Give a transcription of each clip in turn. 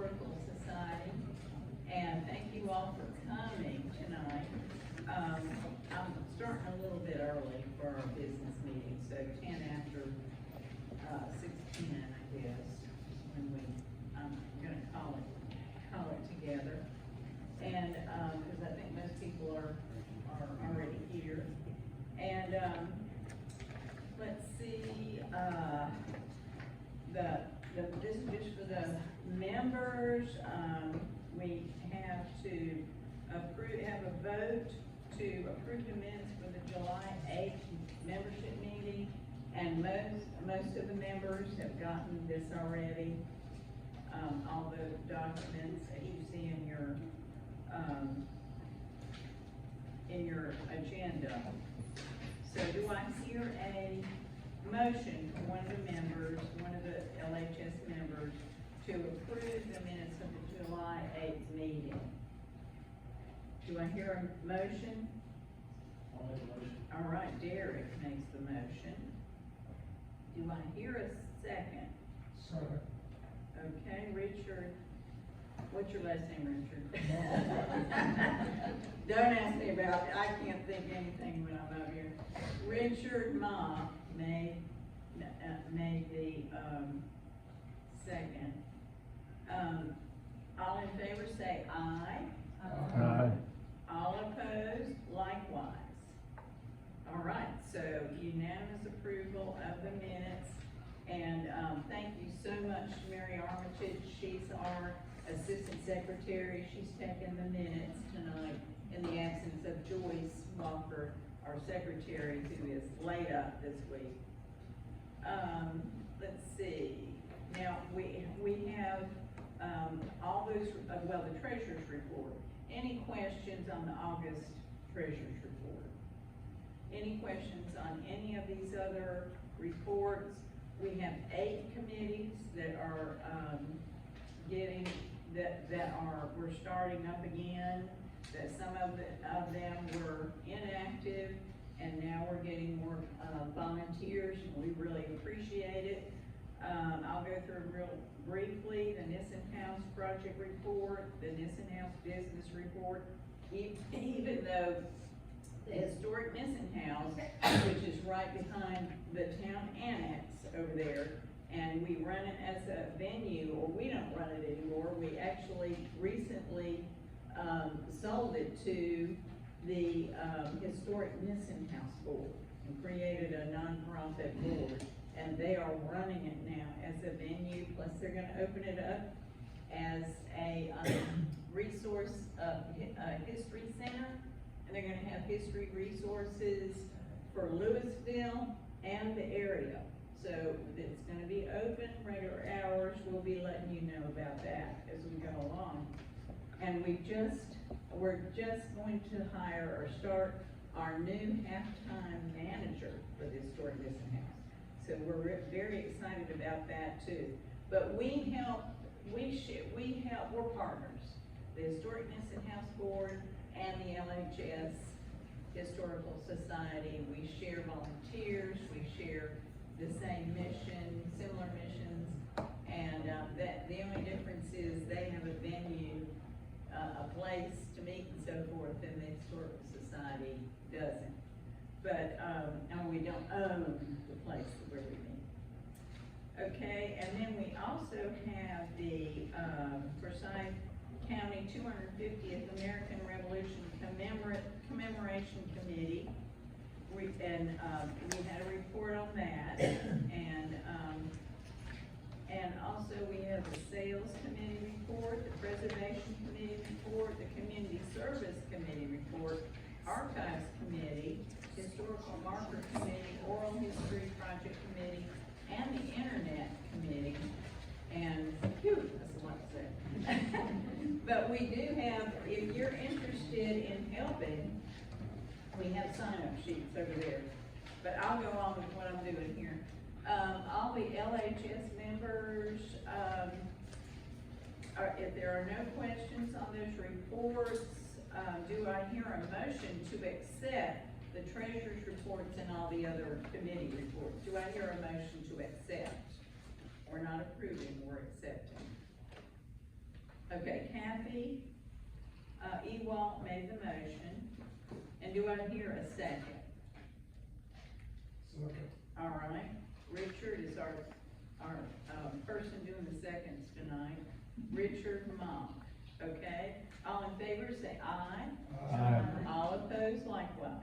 Historical Society, and thank you all for coming tonight. I'm starting a little bit early for our business meeting, so 10 after 6:10, I guess, when I'm gonna call it together. And, cause I think most people are already here. And, let's see, this is just for the members. We have to have a vote to approve the minutes for the July 8th membership meeting, and most of the members have gotten this already. All the documents that you see in your agenda. So do I hear a motion from one of the members, one of the LHS members, to approve the minutes of the July 8th meeting? Do I hear a motion? I'll make a motion. All right, Derek makes the motion. Do I hear a second? Second. Okay, Richard, what's your last name, Richard? Don't ask me about it, I can't think of anything when I'm up here. Richard Ma made the, second. All in favor say aye. Aye. All opposed, likewise. All right, so unanimous approval of the minutes, and thank you so much, Mary Armitage. She's our assistant secretary. She's taken the minutes tonight in the absence of Joyce Walker, our secretary, who is laid up this week. Let's see. Now we have all those. Well, the treasurer's report. Any questions on the August treasurer's report? Any questions on any of these other reports? We have 8 committees that are we're starting up again. That some of them were inactive, and now we're getting more volunteers, and we really appreciate it. I'll go through real briefly the Nissen House project report, the Nissen House business report. Even though the historic Nissen House, which is right behind the town annex over there, and we run it as a venue, or we don't run it anymore. We actually recently sold it to the historic Nissen House board and created a non-profit board, and they are running it now as a venue. Plus, they're going to open it up as a resource history center, and they're going to have history resources for Louisville and the area. So it's going to be open regular hours. We'll be letting you know about that as we go along. And we're just going to hire or start our new halftime manager for the historic Nissen House. So we're very excited about that too. But we're partners. The Historic Nissen House Board and the LHS Historical Society. We share volunteers, we share the same mission, similar missions, and that the only difference is they have a venue, a place to meet and so forth, and the Historical Society doesn't. But and we don't own the place where we meet. Okay, and then we also have the Forsyth County 250th American Revolution Commemoration Committee. We had a report on that, and also we have the Sales Committee report, the Preservation Committee report, the Community Service Committee report, Archives Committee, Historical Marker Committee, Oral History Project Committee, and the Internet Committee. And phew, that's a lot to say. But we do have, if you're interested in helping, we have sign-up sheets over there. But I'll go on with what I'm doing here. All the LHS members, if there are no questions on those reports, do I hear a motion to accept the treasurer's reports and all the other committee reports? Do I hear a motion to accept? We're not approving, we're accepting. Okay, Kathy, Ewalt made the motion, and do I hear a second? Second. All right, Richard is our person doing the seconds tonight, Richard Monk, okay? All in favor, say aye. Aye. All opposed likewise,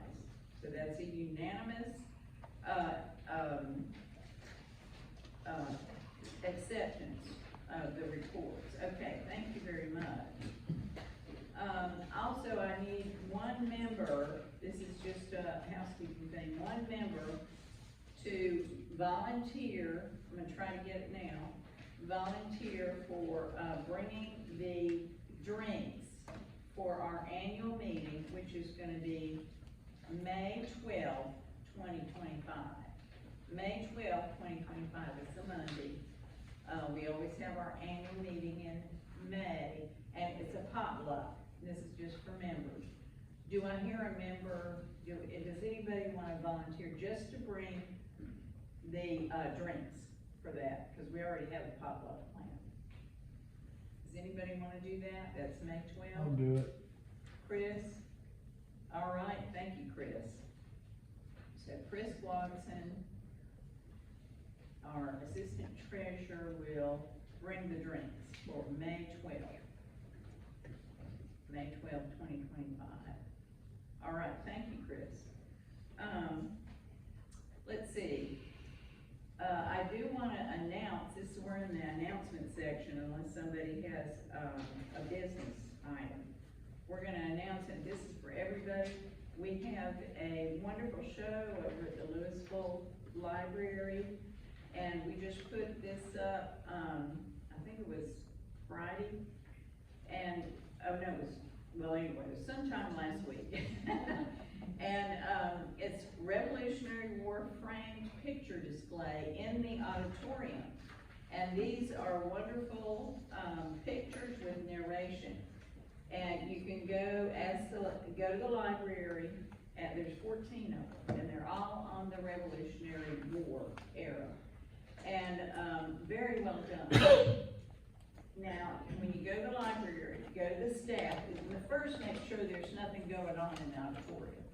so that's a unanimous, acceptance of the reports. Okay, thank you very much. Also, I need one member, this is just a housekeeping thing, one member to volunteer, I'm gonna try to get it now, volunteer for, bringing the drinks for our annual meeting, which is gonna be May 12th, 2025. May 12th, 2025 is a Monday. We always have our annual meeting in May, and it's a potluck. This is just for members. Do I hear a member, does anybody wanna volunteer just to bring the, drinks for that? Cause we already have a potluck plan. Does anybody wanna do that? That's May 12th. I'll do it. Chris? All right, thank you, Chris. So Chris Watson, our assistant treasurer, will bring the drinks for May 12th. May 12th, 2025. All right, thank you, Chris. Let's see. I do wanna announce, we're in the announcement section unless somebody has, a business item. We're gonna announce, and this is for everybody, we have a wonderful show over at the Louisville Library, and we just put this up, I think it was Friday, and, anyway, it was sometime last week. And, it's Revolutionary War framed picture display in the auditorium. And these are wonderful, pictures with narration. And you can go go to the library, and there's 14 of them, and they're all on the Revolutionary War era. And, very well done. Now, when you go to the library, you go to the staff, first make sure there's nothing going on in the auditorium,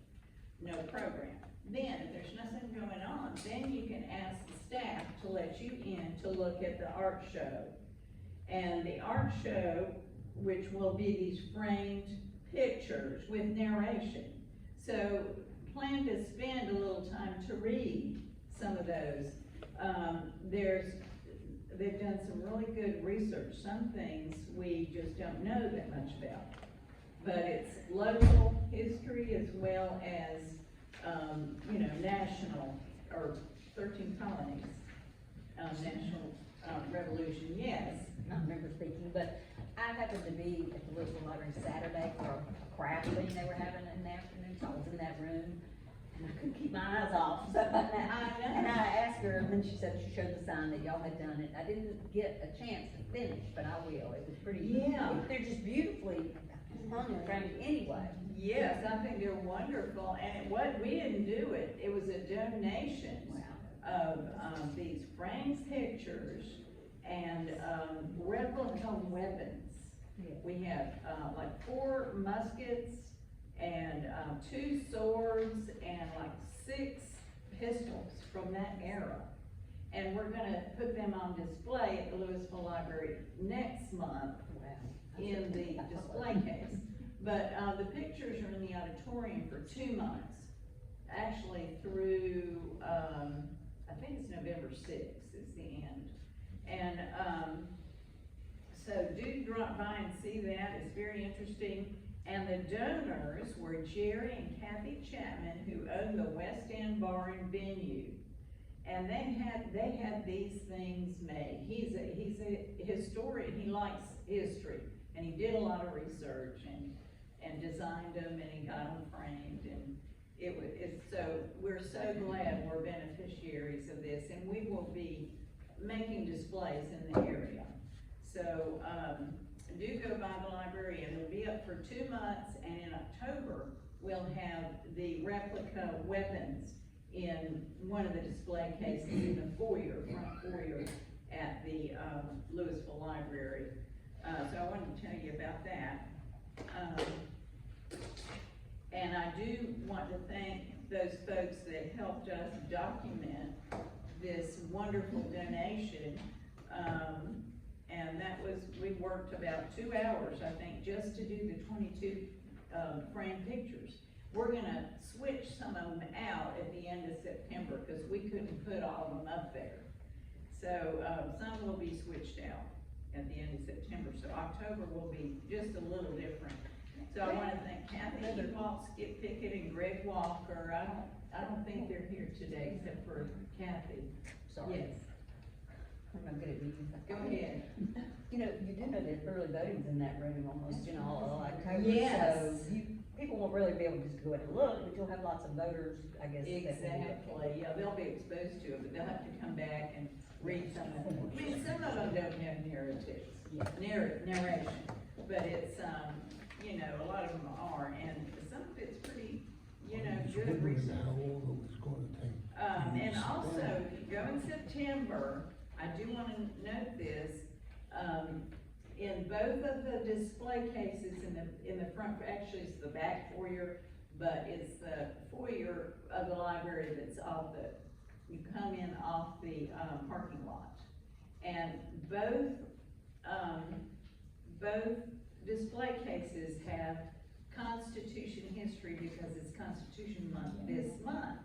no program. Then, if there's nothing going on, then you can ask the staff to let you in to look at the art show. And the art show, which will be these framed pictures with narration. So, plan to spend a little time to read some of those. They've done some really good research. Some things we just don't know that much about. But it's local history as well as, national, or 13 colonies, national, revolution, yes. I remember speaking, but I happened to be at the Louisville Library Saturday for a craft thing they were having in the afternoon, so I was in that room, and I couldn't keep my eyes off, so and I asked her, and then she said she showed the sign that y'all had done it. I didn't get a chance to finish, but I will. It was pretty, Yeah. They're just beautifully hung and framed anyway. Yes, I think they're wonderful, and we didn't do it, it was a donation of, these framed pictures and, replica weapons. Yeah. We have, like 4 muskets and, 2 swords and like 6 pistols from that era. And we're gonna put them on display at the Louisville Library next month in the display case. But, the pictures are in the auditorium for 2 months, actually through, I think it's November 6th is the end. And, so do drop by and see that, it's very interesting. And the donors were Jerry and Kathy Chapman, who own the West End Bar and Venue. And they had these things made. He's a historian, he likes history, and he did a lot of research and designed them, and he got them framed, and we're so glad we're beneficiaries of this, and we will be making displays in the area. So, do go by the library, and it'll be up for 2 months, and in October, we'll have the replica weapons in one of the display cases in the foyer, front foyer at the, Louisville Library. So I wanted to tell you about that. And I do want to thank those folks that helped us document this wonderful donation. And that was, we worked about 2 hours, I think, just to do the 22 framed pictures. We're gonna switch some of them out at the end of September, because we couldn't put all of them up there. So, some will be switched out at the end of September, so October will be just a little different. So I wanna thank Kathy Ewalt, Skip Pickett, and Greg Walker. I don't think they're here today, except for Kathy. Sorry. Yes, I'm not good at these. go ahead. You know, you do know that early voting's in that room almost, you know, all October. Yes. So people won't really be able just to go in and look, but you'll have lots of voters, I guess. that will be Exactly, yeah, they'll be exposed to it, but they'll have to come back and read some of them. I mean, some of them don't have narratives, narration, but it's, you know, a lot of them are, and some of it's pretty, you know, good research. How long it was gonna take. And also, go in September, I do wanna note this, in both of the display cases in the front, actually it's the back foyer, but it's the foyer of the library that's off you come in off the, parking lot. And both display cases have Constitution history, because it's Constitution Month this month.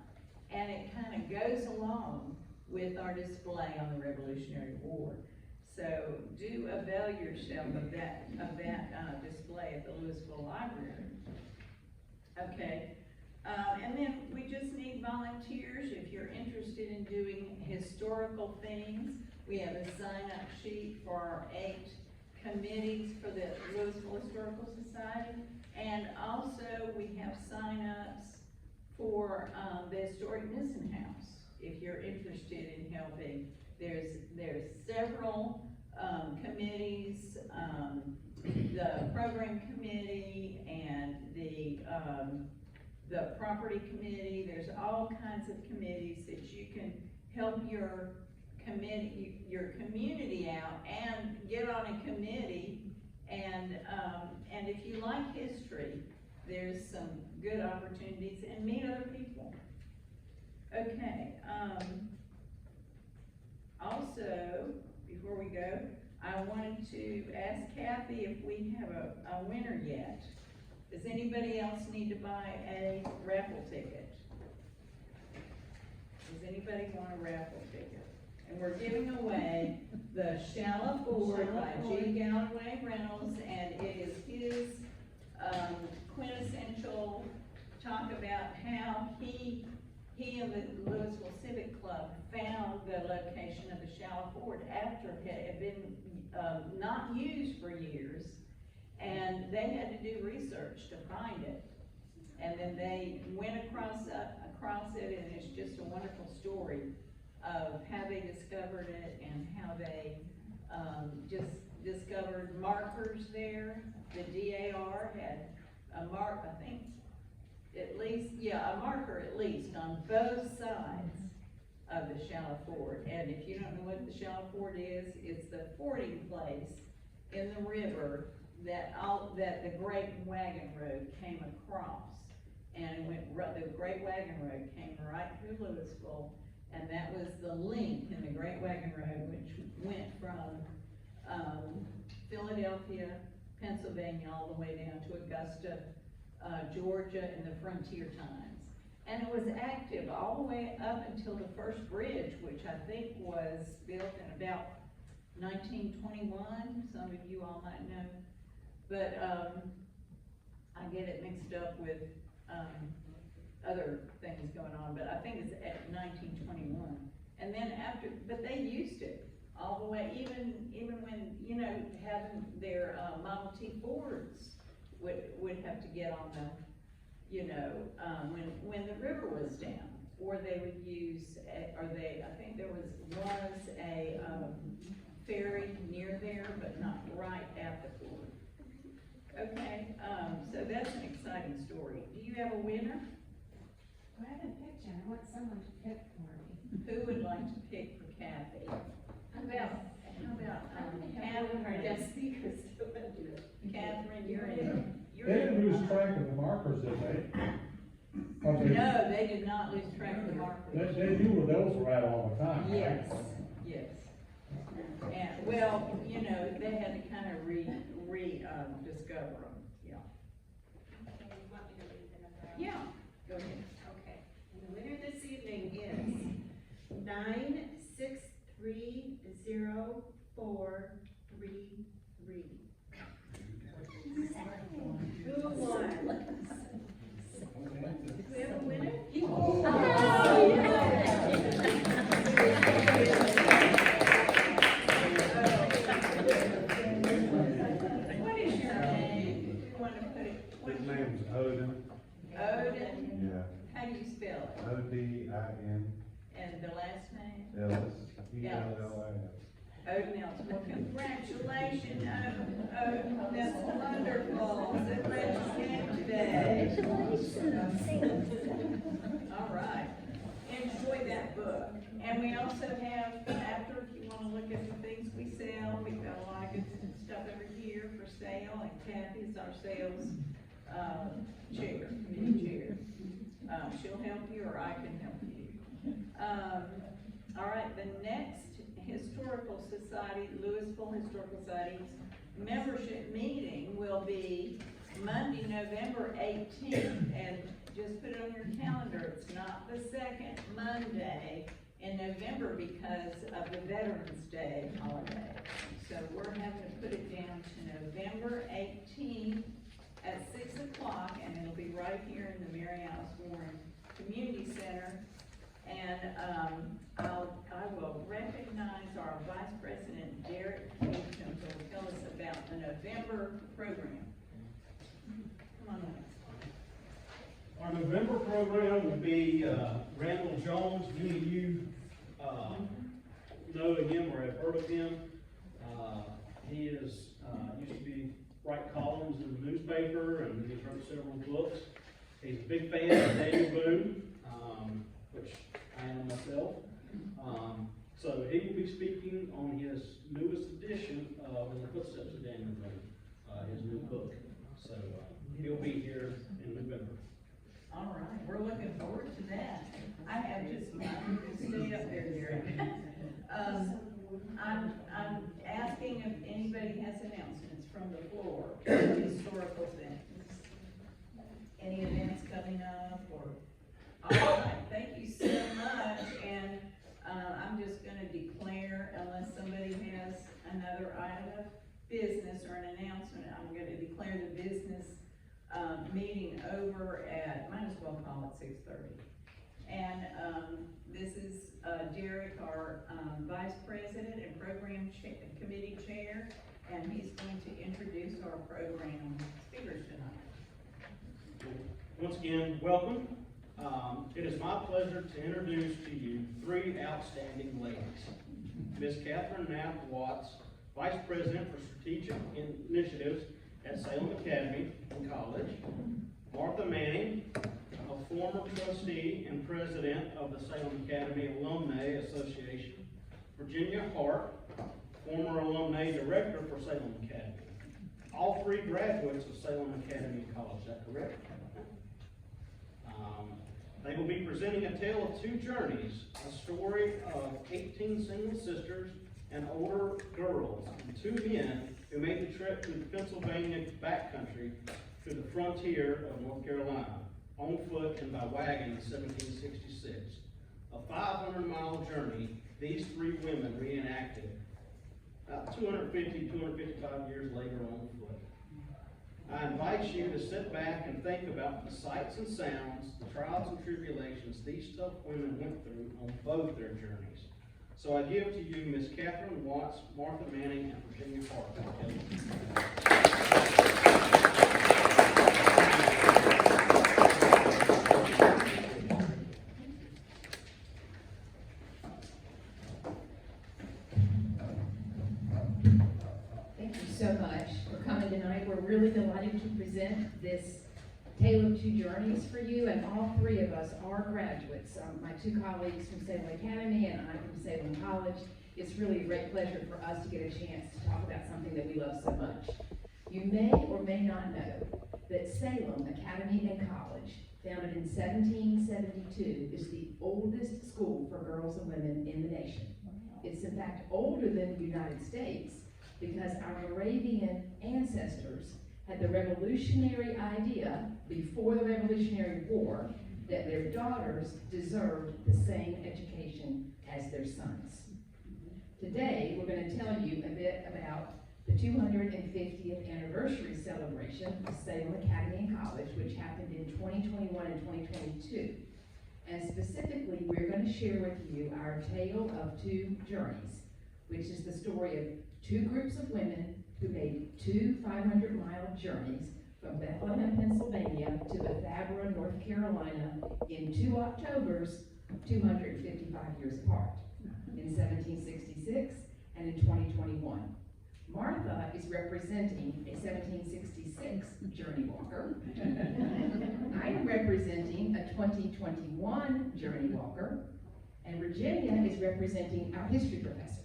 And it kinda goes along with our display on the Revolutionary War. So do avail yourself of that display at the Louisville Library. Okay, and then we just need volunteers if you're interested in doing historical things. We have a sign-up sheet for our 8 committees for the Louisville Historical Society. And also we have sign-ups for, the Historic Missing House, if you're interested in helping. There's several, committees, the program committee and the property committee. There's all kinds of committees that you can help your community out and get on a committee. And if you like history, there's some good opportunities, and meet other people. Okay, also, before we go, I wanted to ask Kathy if we have a winner yet. Does anybody else need to buy a raffle ticket? Does anybody want a raffle ticket? And we're giving away the Shallow Ford by G. Galloway Reynolds, and it is his, quintessential talk about how he and the Louisville Civic Club found the location of the Shallow Ford after it had been, not used for years, and they had to do research to find it. And then they went across it, and it's just a wonderful story of how they discovered it and how they, just discovered markers there. The DAR had a mark, I think, a marker at least on both sides of the Shallow Ford. And if you don't know what the Shallow Ford is, it's the fording place in the river that the Great Wagon Road came across. And the Great Wagon Road came right through Louisville, and that was the link in the Great Wagon Road, which went from, Philadelphia, Pennsylvania, all the way down to Augusta, Georgia, in the frontier times. And it was active all the way up until the first bridge, which I think was built in about 1921, some of you all might know. But, I get it mixed up with, other things going on, but I think it's at 1921. And then but they used it all the way, even when, you know, having their, Model T Fords would have to get on the, you know, when the river was down, or they would use, I think there was a, ferry near there, but not right at the ford. Okay, so that's an exciting story. Do you have a winner? I haven't picked yet. I want someone to pick for me. Who would like to pick for Kathy? How about, I don't think I've Adam, ever our heard guest speakers? because they, No, they did not lose track of the markers. they knew where those were at all the time, right? Yes, yes. And, well, you know, they had to kind of discover them, yeah. Okay, you want me to read the number? Yeah, go ahead. Okay, and the winner this evening is 9630433. Who won? Do we have a winner? What is your name? You want to put it? His name's Odin. Odin? Yeah. How do you spell it? Odin. And the last name? Ellis. E-L-L-I-S. Odin Ellis. Well, congratulations, Odin. That's wonderful. So glad you came today. All right. Enjoy that book. And we also have, after, if you want to look at the things we sell, we've got a lot of good stuff over here for sale. And Kathy's our sales, chair, committee chair. She'll help you or I can help you. All right, the next Historical Society, Louisville Historical Society's membership meeting will be Monday, November 18th, and just put it on your calendar. It's not the second Monday in November because of the Veterans Day holiday. So we're having to put it down to November 18th at 6 o'clock, and it'll be right here in the Mary Alice Warren Community Center. And I will recognize our Vice President, Derek Beecham, who will tell us about the November program. Come on, Lance. Our November program will be Randall Jones. Many of you know him or have heard of him. He is used to be write columns in the newspaper, and he's wrote several books. He's a big fan of Daniel Boone, which I am myself. So he will be speaking on his newest edition of In the Footsteps of Daniel Boone, his new book. So he'll be here in November. All right, we're looking forward to that. I have just, stay up there, Derek. I'm asking if anybody has announcements from the floor, historical things. Any events coming up or, all right, thank you so much. And, I'm just gonna declare, unless somebody has another item of business or an announcement, I'm gonna declare the business meeting over at, might as well call it 6:30. And, this is, Derek, our, Vice President and Program Committee Chair, and he's going to introduce our program speakers tonight. Once again, welcome. It is my pleasure to introduce to you three outstanding ladies. Ms. Catherine Knapp Watts, Vice President for Strategic Initiatives at Salem Academy and College. Martha Manning, a former trustee and president of the Salem Academy Alumni Association. Virginia Hart, former alumni director for Salem Academy. All three graduates of Salem Academy and College, is that correct? They will be presenting a tale of two journeys, a story of 18 single sisters and older girls, and two men who made the trip to the Pennsylvania backcountry to the frontier of North Carolina, on foot and by wagon in 1766. A 500-mile journey these three women reenacted about 255 years later on foot. I invite you to sit back and think about the sights and sounds, the trials and tribulations these tough women went through on both their journeys. So I give to you Ms. Catherine Watts, Martha Manning, and Virginia Hart. Thank you so much for coming tonight. We're really delighted to present this Tale of Two Journeys for you, and all three of us are graduates. My two colleagues from Salem Academy and I from Salem College. It's really a great pleasure for us to get a chance to talk about something that we love so much. You may or may not know that Salem Academy and College founded in 1772, is the oldest school for girls and women in the nation. It's in fact older than the United States because our Moravian ancestors had the revolutionary idea before the Revolutionary War that their daughters deserved the same education as their sons. Today, we're going to tell you a bit about the 250th anniversary celebration of Salem Academy and College, which happened in 2021 and 2022. And specifically, we're going to share with you our tale of two journeys, which is the story of two groups of women who made two 500-mile journeys from Bethlehem, Pennsylvania to Bethabara, North Carolina in 2 Octobers, 255 years apart, in 1766 and in 2021. Martha is representing a 1766 journey walker. I am representing a 2021 journey walker, and Virginia is representing our history professor.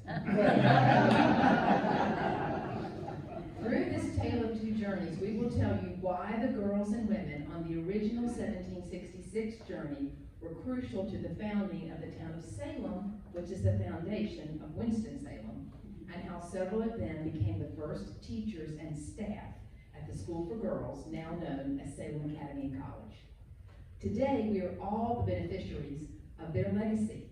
Through this tale of two journeys, we will tell you why the girls and women on the original 1766 journey were crucial to the founding of the town of Salem, which is the foundation of Winston-Salem, and how several of them became the first teachers and staff at the School for Girls, now known as Salem Academy and College. Today, we are all the beneficiaries of their legacy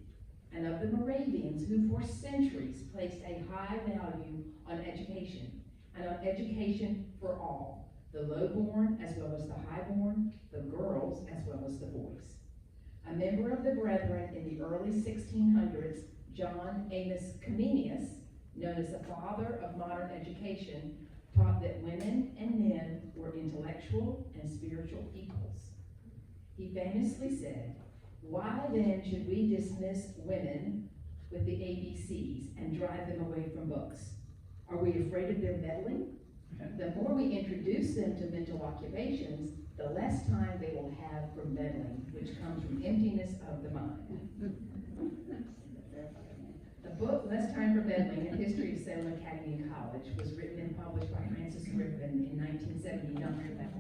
and of the Moravians who for centuries placed a high value on education, and on education for all, the lowborn as well as the highborn, the girls as well as the boys. A member of the Brethren in the early 1600s, John Amos Comenius, known as the father of modern education, taught that women and men were intellectual and spiritual equals. He famously said, "Why then should we dismiss women with the ABCs and drive them away from books? Are we afraid of their meddling? The more we introduce them to mental occupations, the less time they will have for meddling, which comes from emptiness of the mind." The book, Less Time for Meddling, A History of Salem Academy and College, was written and published by Frances Griffin in 1979.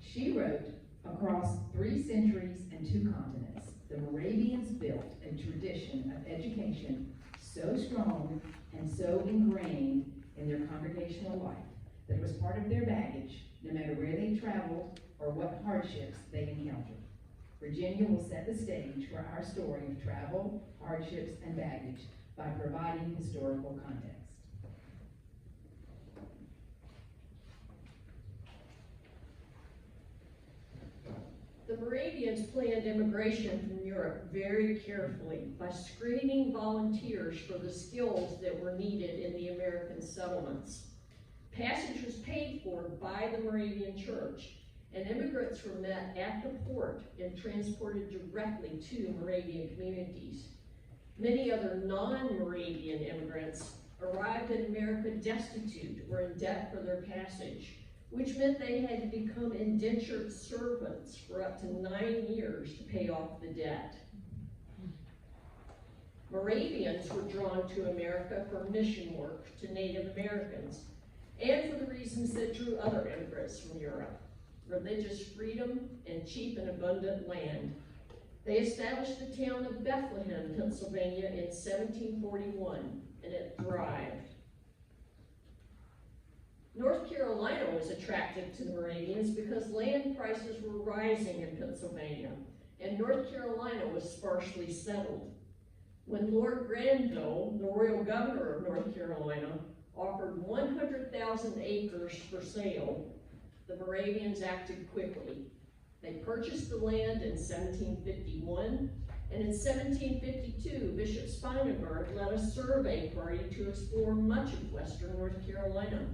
She wrote, across 3 centuries and 2 continents, the Moravians built a tradition of education so strong and so ingrained in their congregational life that it was part of their baggage, no matter where they traveled or what hardships they encountered. Virginia will set the stage for our story of travel, hardships, and baggage by providing historical context. The Moravians planned immigration from Europe very carefully by screening volunteers for the skills that were needed in the American settlements. Passage was paid for by the Moravian Church, and immigrants were met at the port and transported directly to Moravian communities. Many other non-Moravian immigrants arrived in America destitute or in debt for their passage, which meant they had to become indentured servants for up to 9 years to pay off the debt. Moravians were drawn to America for mission work to Native Americans, and for the reasons that drew other immigrants from Europe: religious freedom and cheap and abundant land. They established the town of Bethlehem, Pennsylvania in 1741, and it thrived. North Carolina was attractive to the Moravians because land prices were rising in Pennsylvania, and North Carolina was sparsely settled. When Lord Granville, the royal governor of North Carolina, offered 100,000 acres for sale, the Moravians acted quickly. They purchased the land in 1751, and in 1752, Bishop Spinenberg led a survey party to explore much of western North Carolina.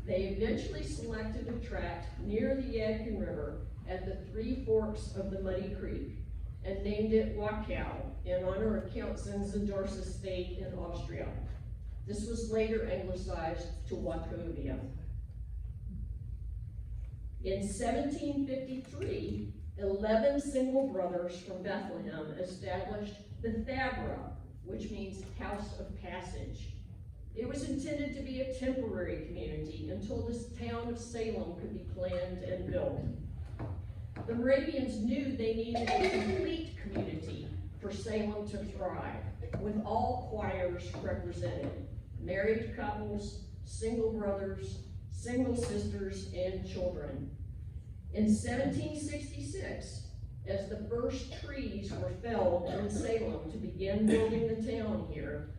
They eventually selected a tract near the Yadkin River at the 3 forks of the Muddy Creek and named it Wachau in honor of Count Zinzendorf's estate in Austria. This was later anglicized to Wachovia. In 1753, 11 single brothers from Bethlehem established Bethabara, which means House of Passage. It was intended to be a temporary community until this town of Salem could be planned and built. The Moravians knew they needed a complete community for Salem to thrive, with all choirs represented, married couples, single brothers, single sisters, and children. In 1766, as the first trees were felled in Salem to begin building the town here,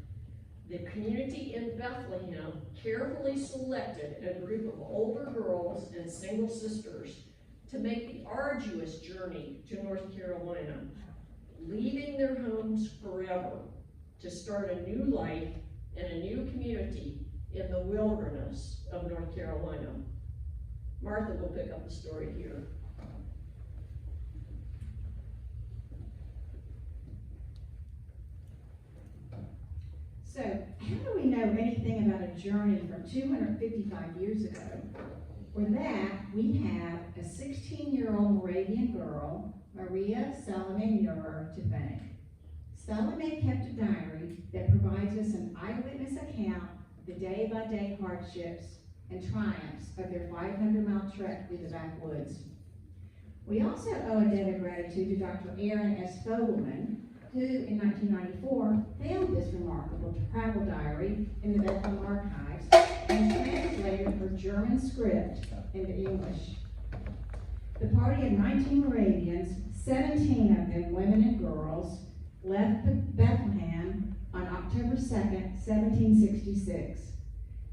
the community in Bethlehem carefully selected a group of older girls and single sisters to make the arduous journey to North Carolina, leaving their homes forever to start a new life and a new community in the wilderness of North Carolina. Martha will pick up the story here. So, how do we know anything about a journey from 255 years ago? For that, we have a 16-year-old Moravian girl, Maria Salome Neuer, to thank. Salome kept a diary that provides us an eyewitness account of the day-by-day hardships and triumphs of their 500-mile trek through the backwoods. We also owe a debt of gratitude to Dr. Aaron S. Fogelman, who in 1994 found this remarkable travel diary in the Bethlehem archives and translated her German script into English. The party of 19 Moravians, 17 of them women and girls, left Bethlehem on October 2nd, 1766.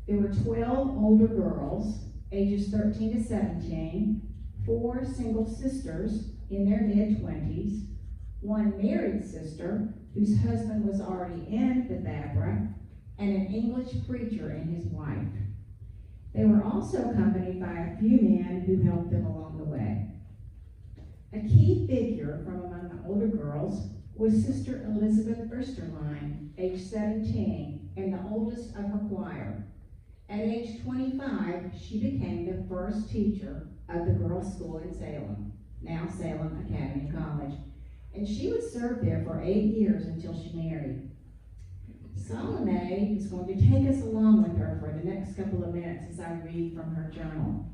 There were 12 older girls, ages 13 to 17, 4 single sisters in their mid-20s, 1 married sister whose husband was already in the Vabra, and an English preacher and his wife. They were also accompanied by a few men who helped them along the way. A key figure from among the older girls was Sister Elizabeth Ersterline, age 17, and the oldest of her choir. At age 25, she became the first teacher of the girls' school in Salem, now Salem Academy College, and she would serve there for 8 years until she married. Salome is going to take us along with her for the next couple of minutes as I read from her journal.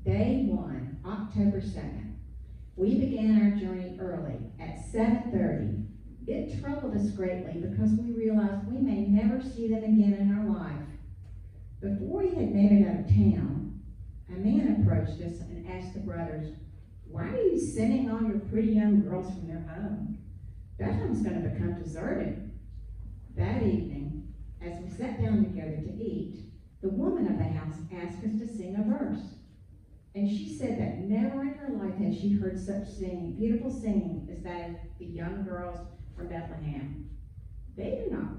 Day 1, October 2nd. We began our journey early at 7:30. It troubled us greatly because we realized we may never see them again in our life. Before we had made it out of town, a man approached us and asked the brothers, "Why are you sending all your pretty young girls from their home? Bethlehem's going to become deserted." That evening, as we sat down together to eat, the woman of the house asked us to sing a verse. And she said that never in her life had she heard such singing, beautiful singing, as that of the young girls from Bethlehem. They do not